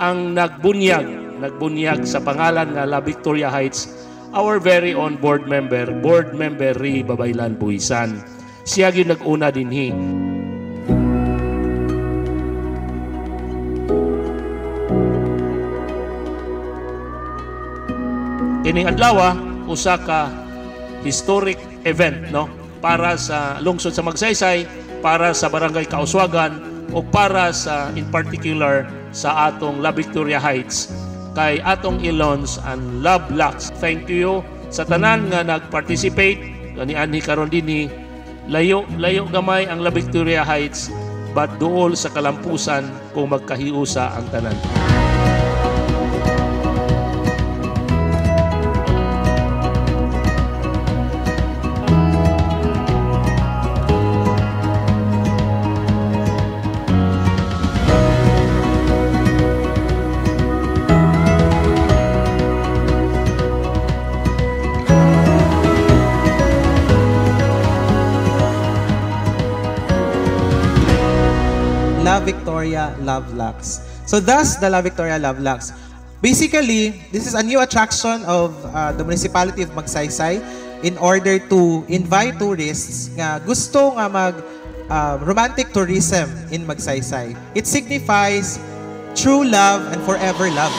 Ang nagbunyag sa pangalan nga La Victoria Heights, our very own board member Ri Babaylan Buisan. Siya yung nag-una dinhi. Kining adlaw usa ka historic event, no, para sa lungsod sa Magsaysay, para sa barangay Kauswagan, o para sa in particular sa atong La Victoria Heights, kay atong Ilons and Love Lux. Thank you sa tanan nga nag-participate kanianhi karon dinhi. Layo gamay ang La Victoria Heights, but duol sa kalampusan kung magkahiusa ang tanan. La Victoria Love Lux. So thus, the La Victoria Love Lux. Basically, this is a new attraction of the municipality of Magsaysay in order to invite tourists nga gusto nga mag romantic tourism in Magsaysay. It signifies true love and forever love.